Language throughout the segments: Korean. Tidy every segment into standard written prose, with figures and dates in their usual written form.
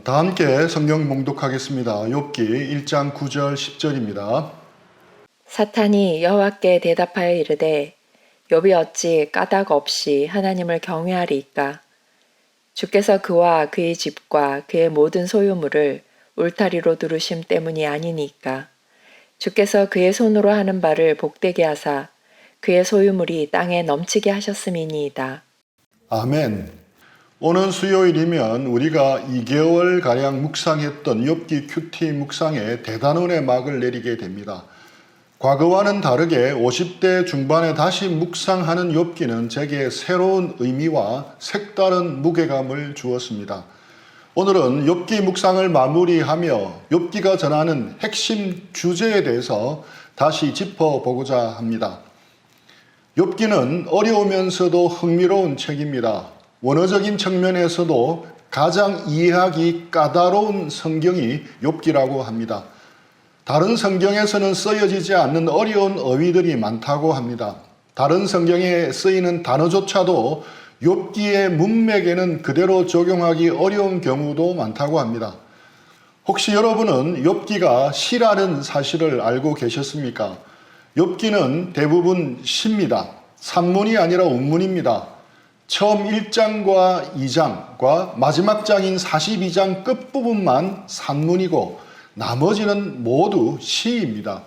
다 함께 성경 봉독하겠습니다. 욥기 1장 9절 10절입니다. 사탄이 여호와께 대답하여 이르되 욥이 어찌 까닭 없이 하나님을 경외하리이까? 주께서 그와 그의 집과 그의 모든 소유물을 울타리로 두르심 때문이 아니니까. 주께서 그의 손으로 하는 바를 복되게 하사 그의 소유물이 땅에 넘치게 하셨음이니이다. 아멘. 오는 수요일이면 우리가 2개월가량 묵상했던 욥기 큐티 묵상에 대단원의 막을 내리게 됩니다. 과거와는 다르게 50대 중반에 다시 묵상하는 욥기는 제게 새로운 의미와 색다른 무게감을 주었습니다. 오늘은 욥기 묵상을 마무리하며 욥기가 전하는 핵심 주제에 대해서 다시 짚어보고자 합니다. 욥기는 어려우면서도 흥미로운 책입니다. 원어적인 측면에서도 가장 이해하기 까다로운 성경이 욥기라고 합니다. 다른 성경에서는 쓰여지지 않는 어려운 어휘들이 많다고 합니다. 다른 성경에 쓰이는 단어조차도 욥기의 문맥에는 그대로 적용하기 어려운 경우도 많다고 합니다. 혹시 여러분은 욥기가 시라는 사실을 알고 계셨습니까? 욥기는 대부분 시입니다. 산문이 아니라 운문입니다. 처음 1장과 2장과 마지막 장인 42장 끝부분만 산문이고 나머지는 모두 시입니다.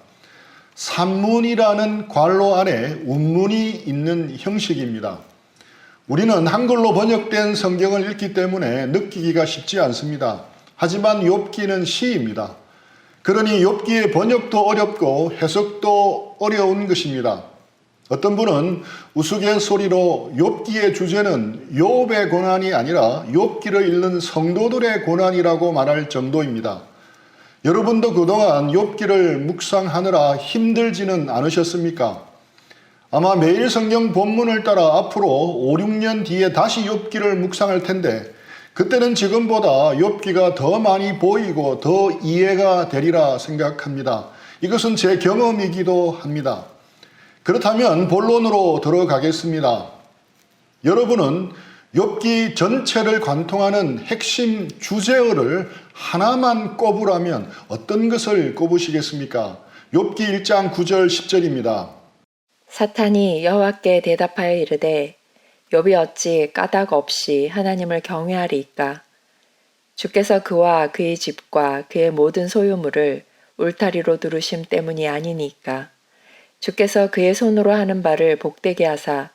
산문이라는 괄호 안에 운문이 있는 형식입니다. 우리는 한글로 번역된 성경을 읽기 때문에 느끼기가 쉽지 않습니다. 하지만 욥기는 시입니다. 그러니 욥기의 번역도 어렵고 해석도 어려운 것입니다. 어떤 분은 우스갯소리로 욥기의 주제는 욥의 고난이 아니라 욥기를 읽는 성도들의 고난이라고 말할 정도입니다. 여러분도 그동안 욥기를 묵상하느라 힘들지는 않으셨습니까? 아마 매일 성경 본문을 따라 앞으로 5, 6년 뒤에 다시 욥기를 묵상할 텐데 그때는 지금보다 욥기가 더 많이 보이고 더 이해가 되리라 생각합니다. 이것은 제 경험이기도 합니다. 그렇다면 본론으로 들어가겠습니다. 여러분은 욥기 전체를 관통하는 핵심 주제어를 하나만 꼽으라면 어떤 것을 꼽으시겠습니까? 욥기 1장 9절 10절입니다. 사탄이 여호와께 대답하여 이르되 욥이 어찌 까닭 없이 하나님을 경외하리이까? 주께서 그와 그의 집과 그의 모든 소유물을 울타리로 두르심 때문이 아니니까. 주께서 그의 손으로 하는 바를 복되게 하사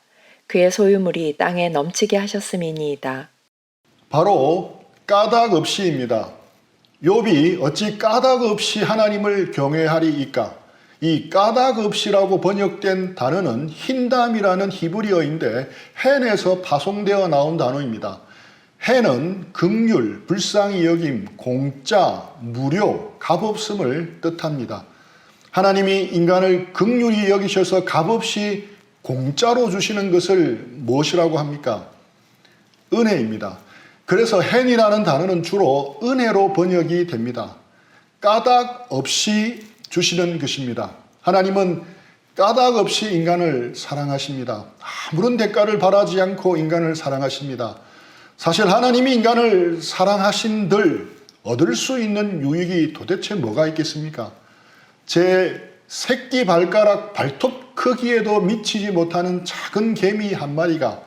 그의 소유물이 땅에 넘치게 하셨음이니이다. 바로 까닭 없이입니다. 욥이 어찌 까닭 없이 하나님을 경외하리이까? 이 까닭 없이라고 번역된 단어는 힌담이라는 히브리어인데 헨에서 파송되어 나온 단어입니다. 헨은 긍휼, 불쌍히 여김, 공짜, 무료, 값없음을 뜻합니다. 하나님이 인간을 긍휼히 여기셔서 값없이 공짜로 주시는 것을 무엇이라고 합니까? 은혜입니다. 그래서 헨이라는 단어는 주로 은혜로 번역이 됩니다. 까닭 없이 주시는 것입니다. 하나님은 까닭 없이 인간을 사랑하십니다. 아무런 대가를 바라지 않고 인간을 사랑하십니다. 사실 하나님이 인간을 사랑하신들 얻을 수 있는 유익이 도대체 뭐가 있겠습니까? 제 새끼 발가락 발톱 크기에도 미치지 못하는 작은 개미 한 마리가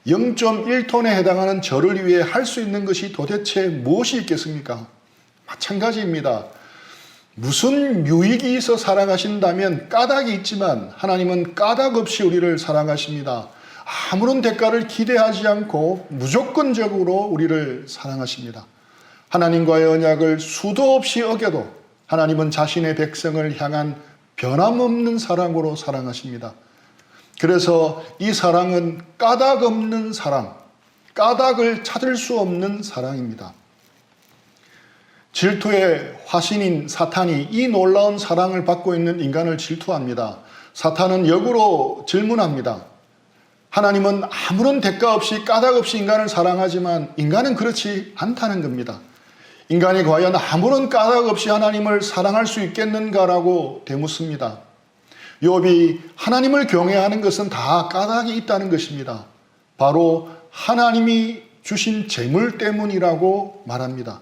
0.1톤에 해당하는 저를 위해 할 수 있는 것이 도대체 무엇이 있겠습니까? 마찬가지입니다. 무슨 유익이 있어 사랑하신다면 까닭이 있지만 하나님은 까닭 없이 우리를 사랑하십니다. 아무런 대가를 기대하지 않고 무조건적으로 우리를 사랑하십니다. 하나님과의 언약을 수도 없이 어겨도 하나님은 자신의 백성을 향한 변함없는 사랑으로 사랑하십니다. 그래서 이 사랑은 까닭 없는 사랑, 까닭을 찾을 수 없는 사랑입니다. 질투의 화신인 사탄이 이 놀라운 사랑을 받고 있는 인간을 질투합니다. 사탄은 역으로 질문합니다. 하나님은 아무런 대가 없이 까닭 없이 인간을 사랑하지만 인간은 그렇지 않다는 겁니다. 인간이 과연 아무런 까닭 없이 하나님을 사랑할 수 있겠는가라고 되묻습니다. 욥이 하나님을 경외하는 것은 다 까닭이 있다는 것입니다. 바로 하나님이 주신 재물 때문이라고 말합니다.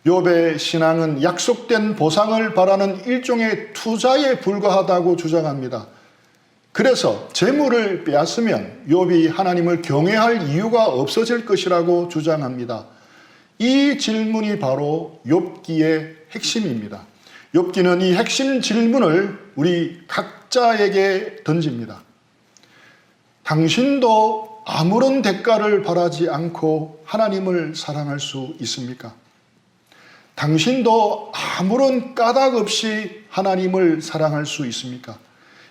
욥의 신앙은 약속된 보상을 바라는 일종의 투자에 불과하다고 주장합니다. 그래서 재물을 빼앗으면 욥이 하나님을 경외할 이유가 없어질 것이라고 주장합니다. 이 질문이 바로 욥기의 핵심입니다. 욥기는 이 핵심 질문을 우리 각자에게 던집니다. 당신도 아무런 대가를 바라지 않고 하나님을 사랑할 수 있습니까? 당신도 아무런 까닭 없이 하나님을 사랑할 수 있습니까?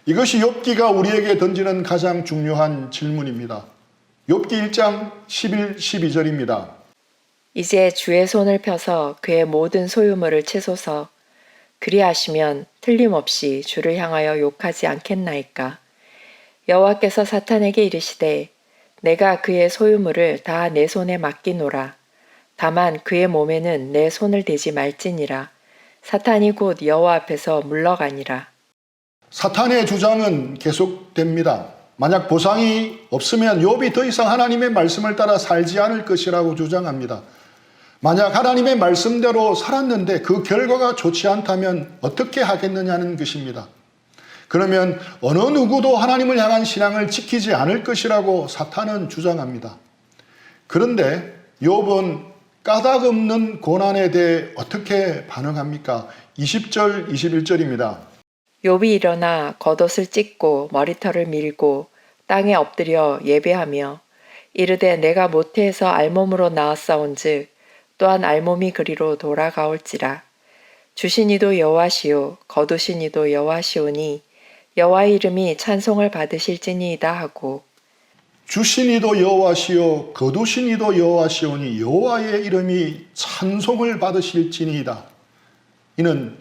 이것이 욥기가 우리에게 던지는 가장 중요한 질문입니다. 욥기 1장 11, 12절입니다. 이제 주의 손을 펴서 그의 모든 소유물을 치소서. 그리하시면 틀림없이 주를 향하여 욕하지 않겠나이까. 여호와께서 사탄에게 이르시되 내가 그의 소유물을 다 내 손에 맡기노라. 다만 그의 몸에는 내 손을 대지 말지니라. 사탄이 곧 여호와 앞에서 물러가니라. 사탄의 주장은 계속됩니다. 만약 보상이 없으면 욥이 더 이상 하나님의 말씀을 따라 살지 않을 것이라고 주장합니다. 만약 하나님의 말씀대로 살았는데 그 결과가 좋지 않다면 어떻게 하겠느냐는 것입니다. 그러면 어느 누구도 하나님을 향한 신앙을 지키지 않을 것이라고 사탄은 주장합니다. 그런데 욥은 까닭 없는 고난에 대해 어떻게 반응합니까? 20절, 21절입니다. 욥이 일어나 겉옷을 찢고 머리털을 밀고 땅에 엎드려 예배하며 이르되 내가 모태에서 알몸으로 나왔사온즉 또한 알몸이 그리로 돌아가올지라. 주신 이도 여호와시요 거두신 이도 여호와시오니 여호와의 이름이 찬송을 받으실지니이다 하고 주신 이도 여호와시요 거두신 이도 여호와시오니 여호와의 이름이 찬송을 받으실지니이다. 이는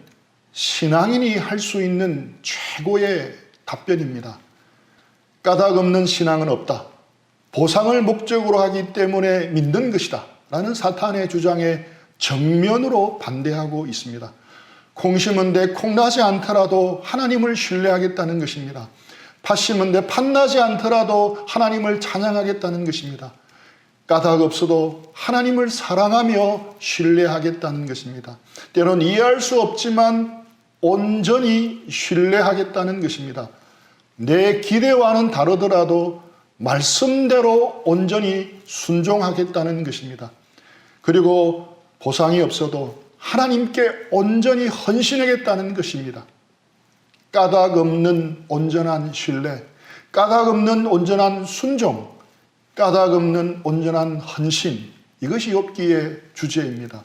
신앙인이 할 수 있는 최고의 답변입니다. 까닭 없는 신앙은 없다. 보상을 목적으로 하기 때문에 믿는 것이다. 라는 사탄의 주장에 정면으로 반대하고 있습니다. 콩 심은 데 콩 나지 않더라도 하나님을 신뢰하겠다는 것입니다. 팥 심은 데 팥 나지 않더라도 하나님을 찬양하겠다는 것입니다. 까닭 없어도 하나님을 사랑하며 신뢰하겠다는 것입니다. 때론 이해할 수 없지만 온전히 신뢰하겠다는 것입니다. 내 기대와는 다르더라도 말씀대로 온전히 순종하겠다는 것입니다. 그리고 보상이 없어도 하나님께 온전히 헌신하겠다는 것입니다. 까닭 없는 온전한 신뢰, 까닭 없는 온전한 순종, 까닭 없는 온전한 헌신, 이것이 욥기의 주제입니다.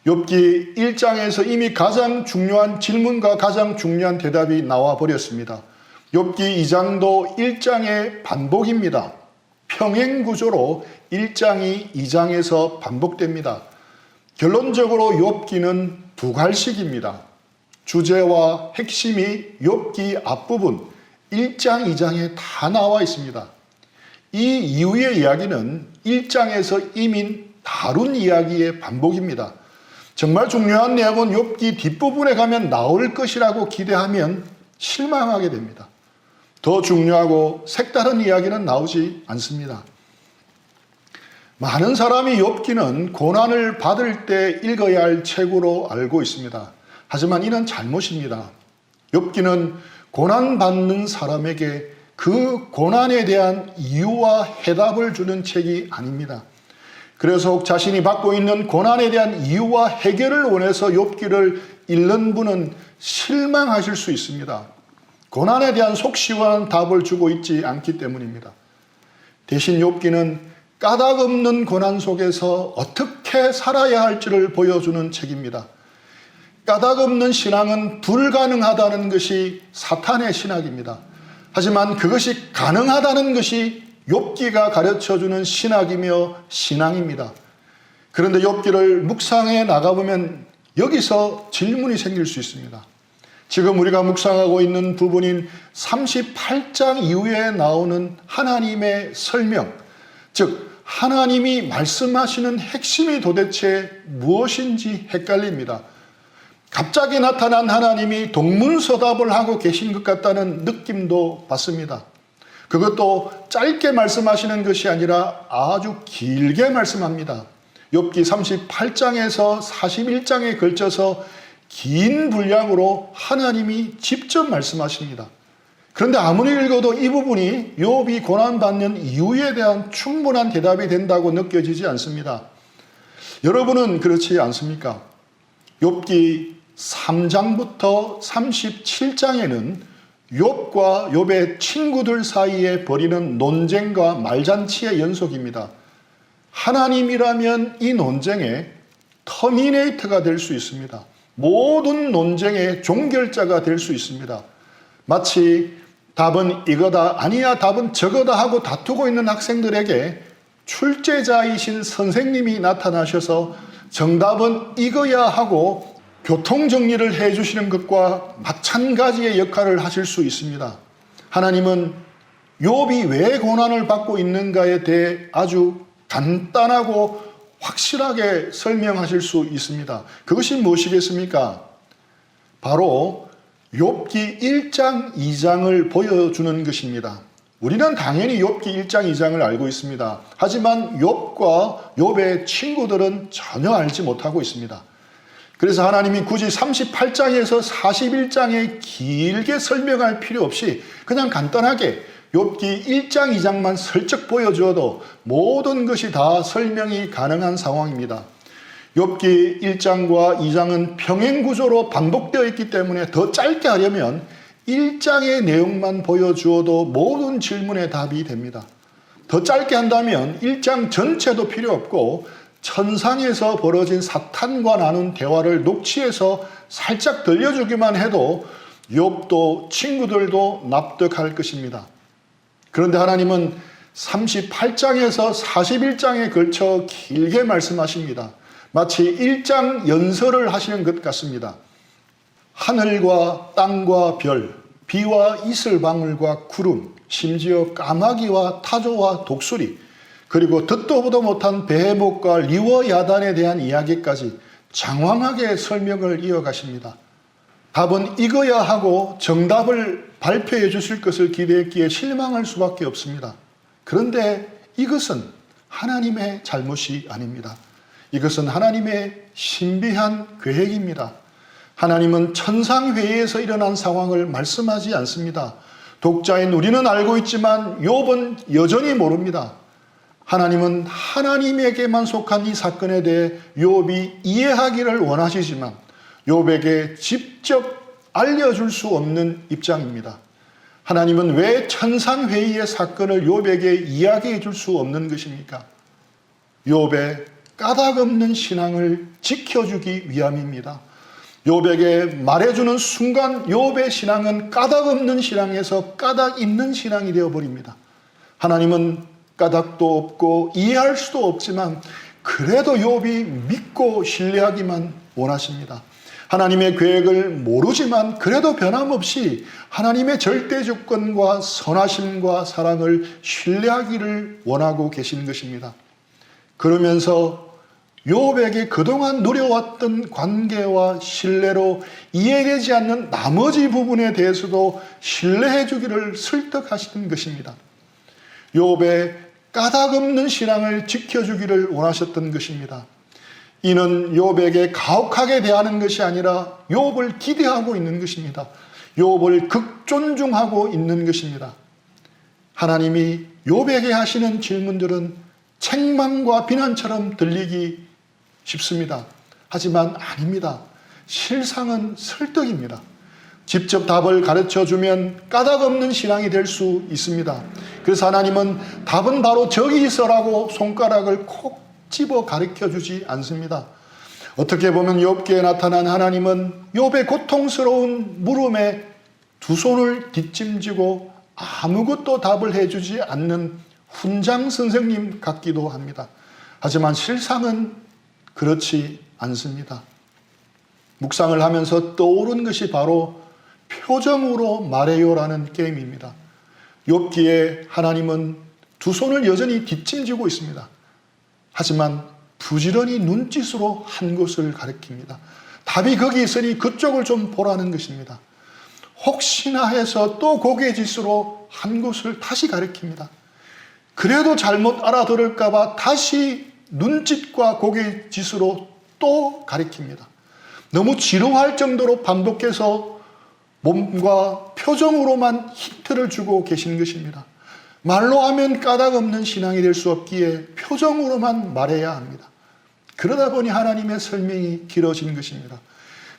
욥기 1장에서 이미 가장 중요한 질문과 가장 중요한 대답이 나와 버렸습니다. 욥기 2장도 1장의 반복입니다. 평행구조로 1장이 2장에서 반복됩니다. 결론적으로 욥기는 두 갈식입니다. 주제와 핵심이 욥기 앞부분 1장, 2장에 다 나와 있습니다. 이 이후의 이야기는 1장에서 이미 다룬 이야기의 반복입니다. 정말 중요한 내용은 욥기 뒷부분에 가면 나올 것이라고 기대하면 실망하게 됩니다. 더 중요하고 색다른 이야기는 나오지 않습니다. 많은 사람이 욥기는 고난을 받을 때 읽어야 할 책으로 알고 있습니다. 하지만 이는 잘못입니다. 욥기는 고난받는 사람에게 그 고난에 대한 이유와 해답을 주는 책이 아닙니다. 그래서 혹 자신이 받고 있는 고난에 대한 이유와 해결을 원해서 욥기를 읽는 분은 실망하실 수 있습니다. 고난에 대한 속 시원한 답을 주고 있지 않기 때문입니다. 대신 욥기는 까닭 없는 고난 속에서 어떻게 살아야 할지를 보여주는 책입니다. 까닭 없는 신앙은 불가능하다는 것이 사탄의 신학입니다. 하지만 그것이 가능하다는 것이 욥기가 가르쳐주는 신학이며 신앙입니다. 그런데 욥기를 묵상해 나가보면 여기서 질문이 생길 수 있습니다. 지금 우리가 묵상하고 있는 부분인 38장 이후에 나오는 하나님의 설명, 즉 하나님이 말씀하시는 핵심이 도대체 무엇인지 헷갈립니다. 갑자기 나타난 하나님이 동문서답을 하고 계신 것 같다는 느낌도 받습니다. 그것도 짧게 말씀하시는 것이 아니라 아주 길게 말씀합니다. 욥기 38장에서 41장에 걸쳐서 긴 분량으로 하나님이 직접 말씀하십니다. 그런데 아무리 읽어도 이 부분이 욥이 고난받는 이유에 대한 충분한 대답이 된다고 느껴지지 않습니다. 여러분은 그렇지 않습니까? 욥기 3장부터 37장에는 욥과 욥의 친구들 사이에 벌이는 논쟁과 말잔치의 연속입니다. 하나님이라면 이 논쟁의 터미네이터가 될 수 있습니다. 모든 논쟁의 종결자가 될 수 있습니다. 마치 답은 이거다, 아니야, 답은 저거다 하고 다투고 있는 학생들에게 출제자이신 선생님이 나타나셔서 정답은 이거야 하고 교통정리를 해주시는 것과 마찬가지의 역할을 하실 수 있습니다. 하나님은 욥이 왜 고난을 받고 있는가에 대해 아주 간단하고 확실하게 설명하실 수 있습니다. 그것이 무엇이겠습니까? 바로 욥기 1장 2장을 보여주는 것입니다. 우리는 당연히 욥기 1장 2장을 알고 있습니다. 하지만 욥과 욥의 친구들은 전혀 알지 못하고 있습니다. 그래서 하나님이 굳이 38장에서 41장에 길게 설명할 필요 없이 그냥 간단하게 욥기 1장 2장만 슬쩍 보여주어도 모든 것이 다 설명이 가능한 상황입니다. 욥기 1장과 2장은 평행구조로 반복되어 있기 때문에 더 짧게 하려면 1장의 내용만 보여주어도 모든 질문의 답이 됩니다. 더 짧게 한다면 1장 전체도 필요 없고 천상에서 벌어진 사탄과 나눈 대화를 녹취해서 살짝 들려주기만 해도 욥도 친구들도 납득할 것입니다. 그런데 하나님은 38장에서 41장에 걸쳐 길게 말씀하십니다. 마치 1장 연설을 하시는 것 같습니다. 하늘과 땅과 별, 비와 이슬방울과 구름, 심지어 까마귀와 타조와 독수리, 그리고 듣도 보도 못한 베헤못과 리워야단에 대한 이야기까지 장황하게 설명을 이어가십니다. 답은 이거야 하고 정답을 발표해 주실 것을 기대했기에 실망할 수밖에 없습니다. 그런데 이것은 하나님의 잘못이 아닙니다. 이것은 하나님의 신비한 계획입니다. 하나님은 천상회의에서 일어난 상황을 말씀하지 않습니다. 독자인 우리는 알고 있지만 욥은 여전히 모릅니다. 하나님은 하나님에게만 속한 이 사건에 대해 욥이 이해하기를 원하시지만 욥에게 직접 알려줄 수 없는 입장입니다. 하나님은 왜 천상회의의 사건을 욥에게 이야기해 줄 수 없는 것입니까? 욥의 까닭없는 신앙을 지켜주기 위함입니다. 욥에게 말해주는 순간 욥의 신앙은 까닭없는 신앙에서 까닭 있는 신앙이 되어버립니다. 하나님은 까닭도 없고 이해할 수도 없지만 그래도 욥이 믿고 신뢰하기만 원하십니다. 하나님의 계획을 모르지만 그래도 변함없이 하나님의 절대 주권과 선하심과 사랑을 신뢰하기를 원하고 계신 것입니다. 그러면서 욥에게 그동안 누려왔던 관계와 신뢰로 이해되지 않는 나머지 부분에 대해서도 신뢰해 주기를 설득하시는 것입니다. 욥의 까닭없는 신앙을 지켜주기를 원하셨던 것입니다. 이는 욥에게 가혹하게 대하는 것이 아니라 욥을 기대하고 있는 것입니다. 욥을 극존중하고 있는 것입니다. 하나님이 욥에게 하시는 질문들은 책망과 비난처럼 들리기 쉽습니다. 하지만 아닙니다. 실상은 설득입니다. 직접 답을 가르쳐주면 까닭없는 신앙이 될 수 있습니다. 그래서 하나님은 답은 바로 저기 있어라고 손가락을 콕 집어 가르쳐주지 않습니다. 어떻게 보면 욥기에 나타난 하나님은 욥의 고통스러운 물음에 두 손을 뒷짐지고 아무것도 답을 해주지 않는 훈장 선생님 같기도 합니다. 하지만 실상은 그렇지 않습니다. 묵상을 하면서 떠오른 것이 바로 표정으로 말해요라는 게임입니다. 욥기에 하나님은 두 손을 여전히 뒷짐지고 있습니다. 하지만 부지런히 눈짓으로 한 곳을 가리킵니다. 답이 거기 있으니 그쪽을 좀 보라는 것입니다. 혹시나 해서 또 고개짓으로 한 곳을 다시 가리킵니다. 그래도 잘못 알아들을까 봐 다시 눈짓과 고개짓으로 또 가리킵니다. 너무 지루할 정도로 반복해서 몸과 표정으로만 힌트를 주고 계신 것입니다. 말로 하면 까닭없는 신앙이 될 수 없기에 표정으로만 말해야 합니다. 그러다 보니 하나님의 설명이 길어진 것입니다.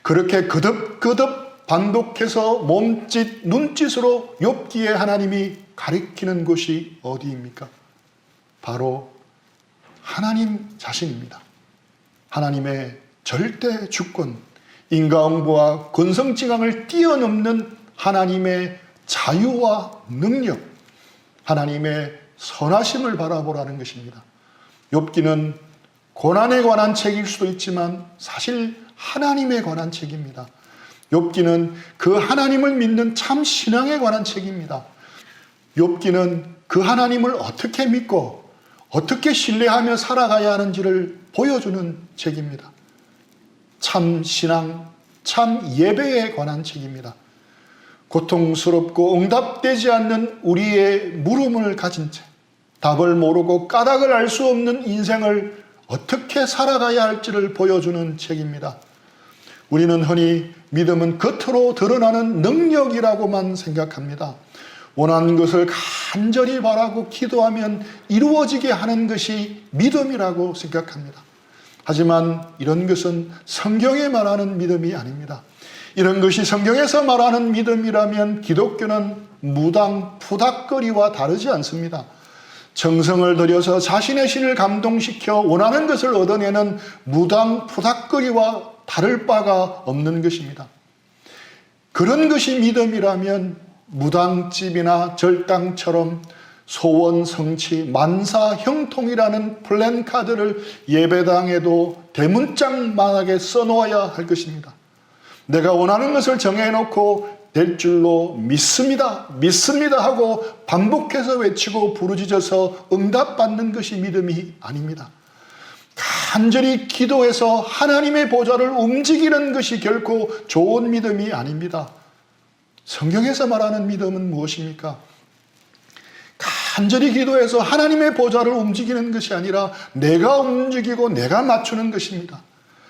그렇게 거듭거듭 반복해서 몸짓, 눈짓으로 욥기에 하나님이 가리키는 곳이 어디입니까? 바로 하나님 자신입니다. 하나님의 절대 주권, 인과응보와 권성징악을 뛰어넘는 하나님의 자유와 능력, 하나님의 선하심을 바라보라는 것입니다. 욥기는 고난에 관한 책일 수도 있지만 사실 하나님에 관한 책입니다. 욥기는 그 하나님을 믿는 참 신앙에 관한 책입니다. 욥기는 그 하나님을 어떻게 믿고 어떻게 신뢰하며 살아가야 하는지를 보여주는 책입니다. 참 신앙, 참 예배에 관한 책입니다. 고통스럽고 응답되지 않는 우리의 물음을 가진 채 답을 모르고 까닭을 알 수 없는 인생을 어떻게 살아가야 할지를 보여주는 책입니다. 우리는 흔히 믿음은 겉으로 드러나는 능력이라고만 생각합니다. 원하는 것을 간절히 바라고 기도하면 이루어지게 하는 것이 믿음이라고 생각합니다. 하지만 이런 것은 성경에 말하는 믿음이 아닙니다. 이런 것이 성경에서 말하는 믿음이라면 기독교는 무당 푸닥거리와 다르지 않습니다. 정성을 들여서 자신의 신을 감동시켜 원하는 것을 얻어내는 무당 푸닥거리와 다를 바가 없는 것입니다. 그런 것이 믿음이라면 무당집이나 절당처럼 소원 성취 만사 형통이라는 플랜카드를 예배당에도 대문짝만하게 써놓아야 할 것입니다. 내가 원하는 것을 정해놓고 될 줄로 믿습니다. 믿습니다 하고 반복해서 외치고 부르짖어서 응답받는 것이 믿음이 아닙니다. 간절히 기도해서 하나님의 보좌를 움직이는 것이 결코 좋은 믿음이 아닙니다. 성경에서 말하는 믿음은 무엇입니까? 간절히 기도해서 하나님의 보좌를 움직이는 것이 아니라 내가 움직이고 내가 맞추는 것입니다.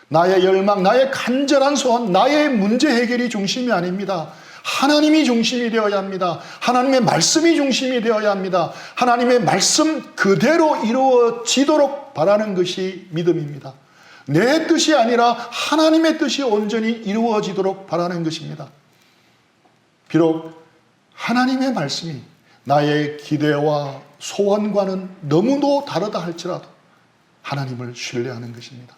나의 열망, 나의 간절한 소원, 나의 문제 해결이 중심이 아닙니다. 하나님이 중심이 되어야 합니다. 하나님의 말씀이 중심이 되어야 합니다. 하나님의 말씀 그대로 이루어지도록 바라는 것이 믿음입니다. 내 뜻이 아니라 하나님의 뜻이 온전히 이루어지도록 바라는 것입니다. 비록 하나님의 말씀이 나의 기대와 소원과는 너무도 다르다 할지라도 하나님을 신뢰하는 것입니다.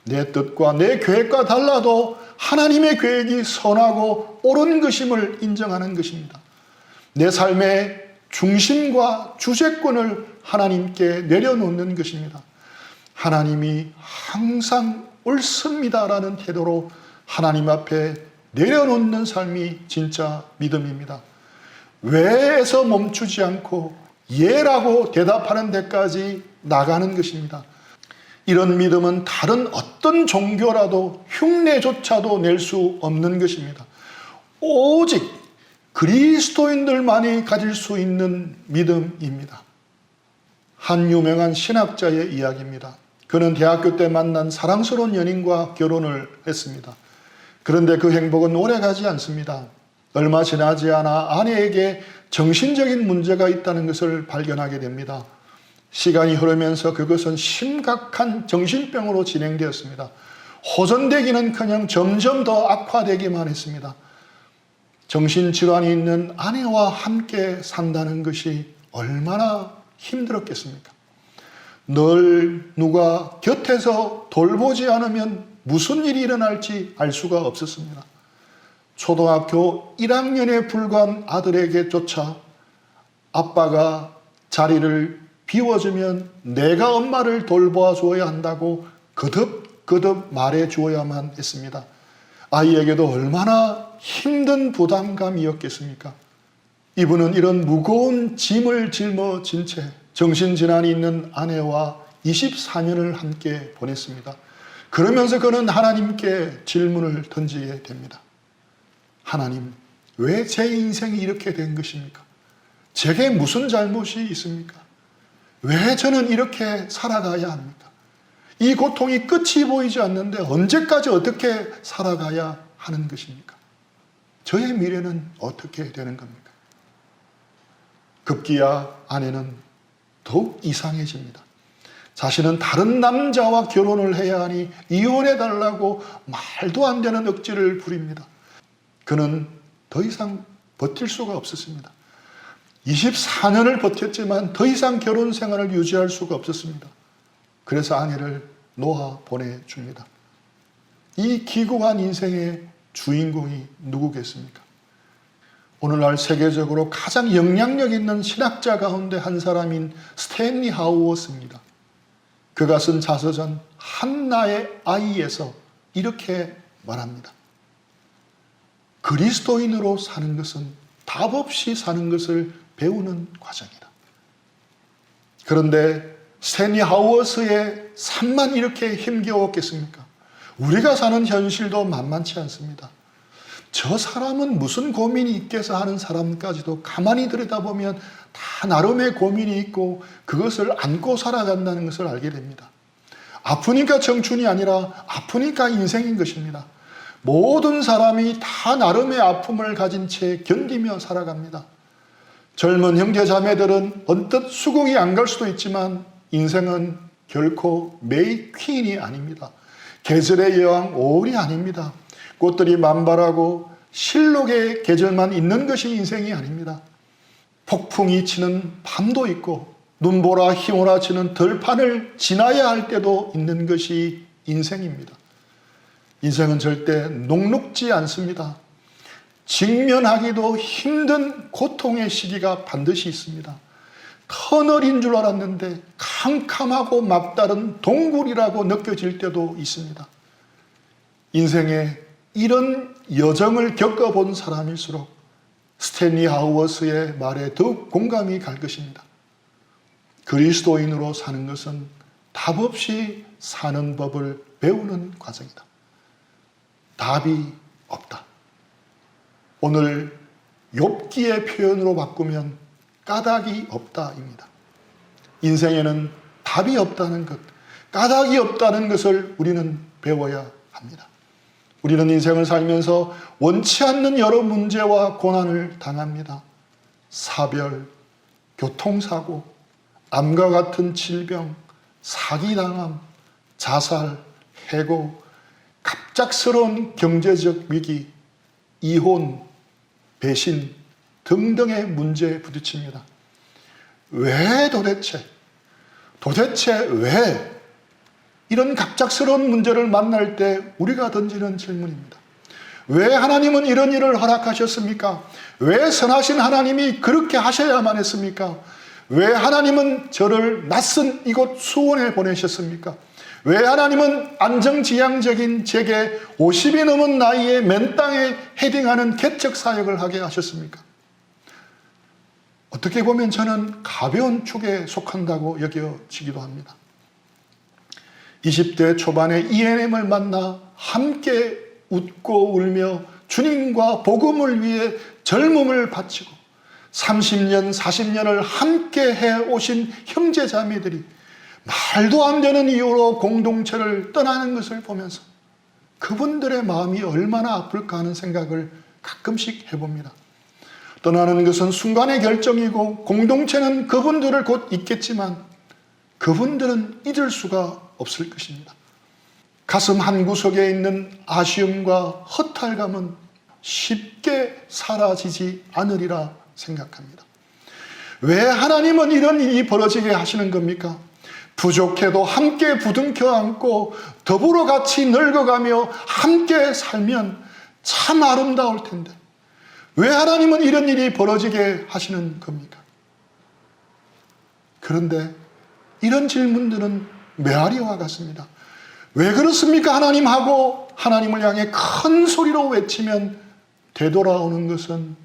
내 뜻과 내 계획과 달라도 하나님의 계획이 선하고 옳은 것임을 인정하는 것입니다. 내 삶의 중심과 주재권을 하나님께 내려놓는 것입니다. 하나님이 항상 옳습니다라는 태도로 하나님 앞에 내려놓는 삶이 진짜 믿음입니다. 왜에서 멈추지 않고 예라고 대답하는 데까지 나가는 것입니다. 이런 믿음은 다른 어떤 종교라도 흉내조차도 낼 수 없는 것입니다. 오직 그리스도인들만이 가질 수 있는 믿음입니다. 한 유명한 신학자의 이야기입니다. 그는 대학교 때 만난 사랑스러운 연인과 결혼을 했습니다. 그런데 그 행복은 오래가지 않습니다. 얼마 지나지 않아 아내에게 정신적인 문제가 있다는 것을 발견하게 됩니다. 시간이 흐르면서 그것은 심각한 정신병으로 진행되었습니다. 호전되기는커녕 점점 더 악화되기만 했습니다. 정신질환이 있는 아내와 함께 산다는 것이 얼마나 힘들었겠습니까? 늘 누가 곁에서 돌보지 않으면 무슨 일이 일어날지 알 수가 없었습니다. 초등학교 1학년에 불과한 아들에게조차 아빠가 자리를 비워주면 내가 엄마를 돌보아 주어야 한다고 거듭거듭 말해 주어야만 했습니다. 아이에게도 얼마나 힘든 부담감이었겠습니까? 이분은 이런 무거운 짐을 짊어진 채 정신질환이 있는 아내와 24년을 함께 보냈습니다. 그러면서 그는 하나님께 질문을 던지게 됩니다. 하나님, 왜 제 인생이 이렇게 된 것입니까? 제게 무슨 잘못이 있습니까? 왜 저는 이렇게 살아가야 합니까? 이 고통이 끝이 보이지 않는데 언제까지 어떻게 살아가야 하는 것입니까? 저의 미래는 어떻게 되는 겁니까? 급기야 아내는 더욱 이상해집니다. 자신은 다른 남자와 결혼을 해야 하니 이혼해달라고 말도 안 되는 억지를 부립니다. 그는 더 이상 버틸 수가 없었습니다. 24년을 버텼지만 더 이상 결혼 생활을 유지할 수가 없었습니다. 그래서 아내를 놓아 보내줍니다. 이 기구한 인생의 주인공이 누구겠습니까? 오늘날 세계적으로 가장 영향력 있는 신학자 가운데 한 사람인 스탠리 하우어스입니다. 그가 쓴 자서전 한나의 아이에서 이렇게 말합니다. 그리스도인으로 사는 것은 답 없이 사는 것을 배우는 과정이다. 그런데 스탠리 하우어스의 삶만 이렇게 힘겨웠겠습니까? 우리가 사는 현실도 만만치 않습니다. 저 사람은 무슨 고민이 있겠어 하는 사람까지도 가만히 들여다보면 다 나름의 고민이 있고 그것을 안고 살아간다는 것을 알게 됩니다. 아프니까 청춘이 아니라 아프니까 인생인 것입니다. 모든 사람이 다 나름의 아픔을 가진 채 견디며 살아갑니다. 젊은 형제 자매들은 언뜻 수긍이 안 갈 수도 있지만 인생은 결코 메이 퀸이 아닙니다. 계절의 여왕 오을이 아닙니다. 꽃들이 만발하고 실록의 계절만 있는 것이 인생이 아닙니다. 폭풍이 치는 밤도 있고 눈보라 휘몰아 치는 들판을 지나야 할 때도 있는 것이 인생입니다. 인생은 절대 녹록지 않습니다. 직면하기도 힘든 고통의 시기가 반드시 있습니다. 터널인 줄 알았는데 캄캄하고 막다른 동굴이라고 느껴질 때도 있습니다. 인생에 이런 여정을 겪어본 사람일수록 스탠리 하우어스의 말에 더욱 공감이 갈 것입니다. 그리스도인으로 사는 것은 답 없이 사는 법을 배우는 과정이다. 답이 없다. 오늘 욥기의 표현으로 바꾸면 까닭이 없다입니다. 인생에는 답이 없다는 것, 까닭이 없다는 것을 우리는 배워야 합니다. 우리는 인생을 살면서 원치 않는 여러 문제와 고난을 당합니다. 사별, 교통사고, 암과 같은 질병, 사기당함, 자살, 해고, 갑작스러운 경제적 위기, 이혼, 배신 등등의 문제에 부딪힙니다. 왜 도대체 왜 이런 갑작스러운 문제를 만날 때 우리가 던지는 질문입니다. 왜 하나님은 이런 일을 허락하셨습니까? 왜 선하신 하나님이 그렇게 하셔야만 했습니까? 왜 하나님은 저를 낯선 이곳 수원에 보내셨습니까? 왜 하나님은 안정지향적인 제게 50이 넘은 나이에 맨 땅에 헤딩하는 개척 사역을 하게 하셨습니까? 어떻게 보면 저는 가벼운 축에 속한다고 여겨지기도 합니다. 20대 초반에 ENM을 만나 함께 웃고 울며 주님과 복음을 위해 젊음을 바치고 30년, 40년을 함께 해오신 형제 자매들이 말도 안 되는 이유로 공동체를 떠나는 것을 보면서 그분들의 마음이 얼마나 아플까 하는 생각을 가끔씩 해봅니다. 떠나는 것은 순간의 결정이고 공동체는 그분들을 곧 잊겠지만 그분들은 잊을 수가 없을 것입니다. 가슴 한구석에 있는 아쉬움과 허탈감은 쉽게 사라지지 않으리라 생각합니다. 왜 하나님은 이런 일이 벌어지게 하시는 겁니까? 부족해도 함께 부둥켜 안고 더불어 같이 늙어가며 함께 살면 참 아름다울 텐데 왜 하나님은 이런 일이 벌어지게 하시는 겁니까? 그런데 이런 질문들은 메아리와 같습니다. 왜 그렇습니까? 하나님 하고 하나님을 향해 큰 소리로 외치면 되돌아오는 것은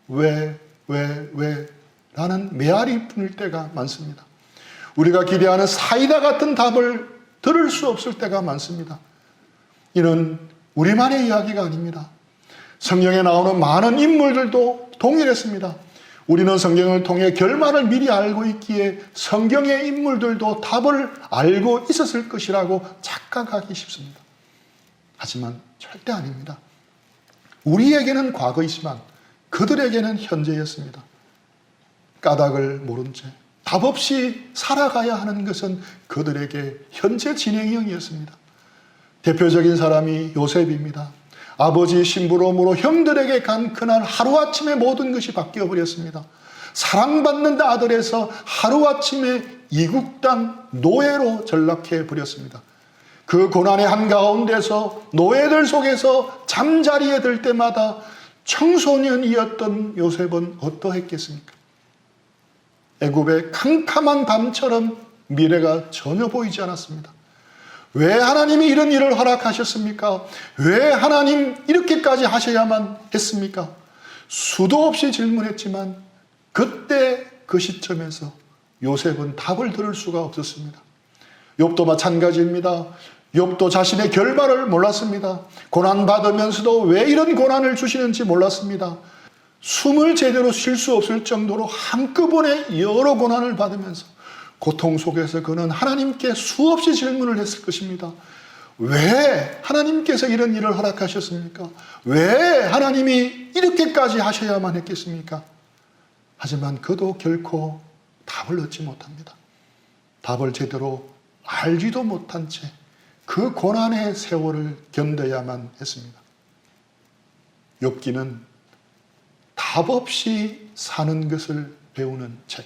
왜 라는 메아리 뿐일 때가 많습니다. 우리가 기대하는 사이다 같은 답을 들을 수 없을 때가 많습니다. 이는 우리만의 이야기가 아닙니다. 성경에 나오는 많은 인물들도 동일했습니다. 우리는 성경을 통해 결말을 미리 알고 있기에 성경의 인물들도 답을 알고 있었을 것이라고 착각하기 쉽습니다. 하지만 절대 아닙니다. 우리에게는 과거이지만 그들에게는 현재였습니다. 까닭을 모른 채 답 없이 살아가야 하는 것은 그들에게 현재 진행형이었습니다. 대표적인 사람이 요셉입니다. 아버지 심부름으로 형들에게 간 그날 하루아침에 모든 것이 바뀌어버렸습니다. 사랑받는 아들에서 하루아침에 이국 땅 노예로 전락해버렸습니다. 그 고난의 한가운데서 노예들 속에서 잠자리에 들 때마다 청소년이었던 요셉은 어떠했겠습니까? 애굽의 캄캄한 밤처럼 미래가 전혀 보이지 않았습니다. 왜 하나님이 이런 일을 허락하셨습니까? 왜 하나님 이렇게까지 하셔야만 했습니까? 수도 없이 질문했지만 그때 그 시점에서 요셉은 답을 들을 수가 없었습니다. 욥도 마찬가지입니다. 욥도 자신의 결말을 몰랐습니다. 고난받으면서도 왜 이런 고난을 주시는지 몰랐습니다. 숨을 제대로 쉴 수 없을 정도로 한꺼번에 여러 고난을 받으면서 고통 속에서 그는 하나님께 수없이 질문을 했을 것입니다. 왜 하나님께서 이런 일을 허락하셨습니까? 왜 하나님이 이렇게까지 하셔야만 했겠습니까? 하지만 그도 결코 답을 얻지 못합니다. 답을 제대로 알지도 못한 채 그 고난의 세월을 견뎌야만 했습니다. 욥기는 답 없이 사는 것을 배우는 책,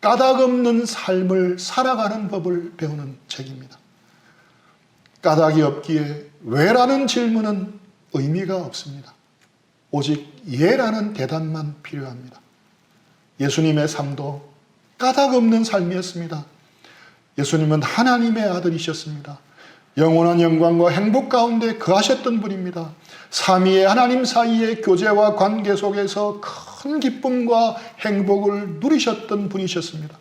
까닭 없는 삶을 살아가는 법을 배우는 책입니다. 까닭이 없기에 왜라는 질문은 의미가 없습니다. 오직 예라는 대답만 필요합니다. 예수님의 삶도 까닭 없는 삶이었습니다. 예수님은 하나님의 아들이셨습니다. 영원한 영광과 행복 가운데 거하셨던 분입니다. 삼위의 하나님 사이의 교제와 관계 속에서 큰 기쁨과 행복을 누리셨던 분이셨습니다.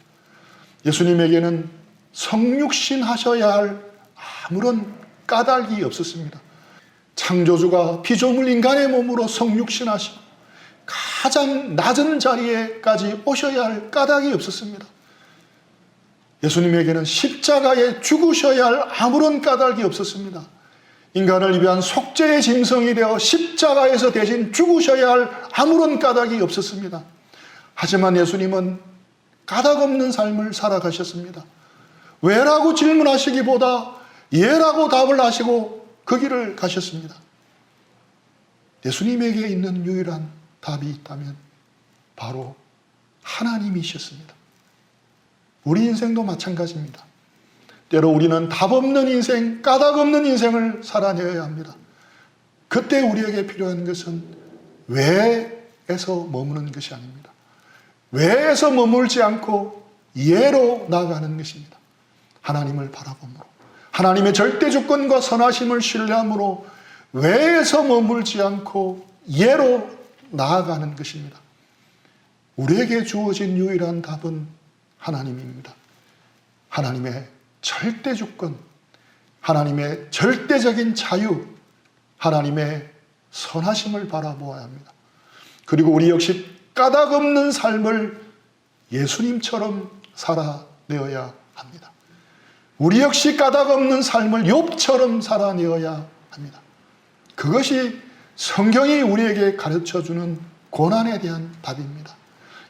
예수님에게는 성육신 하셔야 할 아무런 까닭이 없었습니다. 창조주가 피조물 인간의 몸으로 성육신 하시고 가장 낮은 자리에까지 오셔야 할 까닭이 없었습니다. 예수님에게는 십자가에 죽으셔야 할 아무런 까닭이 없었습니다. 인간을 위한 속죄의 짐승이 되어 십자가에서 대신 죽으셔야 할 아무런 까닭이 없었습니다. 하지만 예수님은 까닭 없는 삶을 살아가셨습니다. 왜라고 질문하시기보다 예라고 답을 하시고 그 길을 가셨습니다. 예수님에게 있는 유일한 답이 있다면 바로 하나님이셨습니다. 우리 인생도 마찬가지입니다. 때로 우리는 답 없는 인생, 까닭 없는 인생을 살아내야 합니다. 그때 우리에게 필요한 것은 왜에서 머무는 것이 아닙니다. 왜에서 머물지 않고 예로 나아가는 것입니다. 하나님을 바라봄으로, 하나님의 절대 주권과 선하심을 신뢰함으로 왜에서 머물지 않고 예로 나아가는 것입니다. 우리에게 주어진 유일한 답은 하나님입니다. 하나님의 절대 주권, 하나님의 절대적인 자유, 하나님의 선하심을 바라보아야 합니다. 그리고 우리 역시 까닭 없는 삶을 예수님처럼 살아내어야 합니다. 우리 역시 까닭 없는 삶을 욥처럼 살아내어야 합니다. 그것이 성경이 우리에게 가르쳐주는 고난에 대한 답입니다.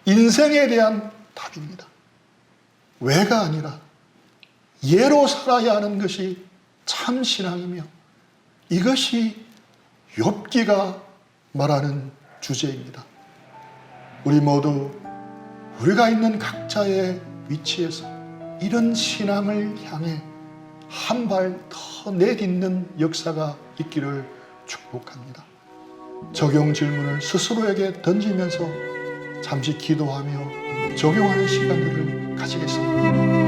인생에 대한 답입니다. 왜가 아니라 예로 살아야 하는 것이 참 신앙이며 이것이 욥기가 말하는 주제입니다. 우리 모두 우리가 있는 각자의 위치에서 이런 신앙을 향해 한 발 더 내딛는 역사가 있기를 축복합니다. 적용 질문을 스스로에게 던지면서 잠시 기도하며 적용하는 시간들을 가지겠습니다.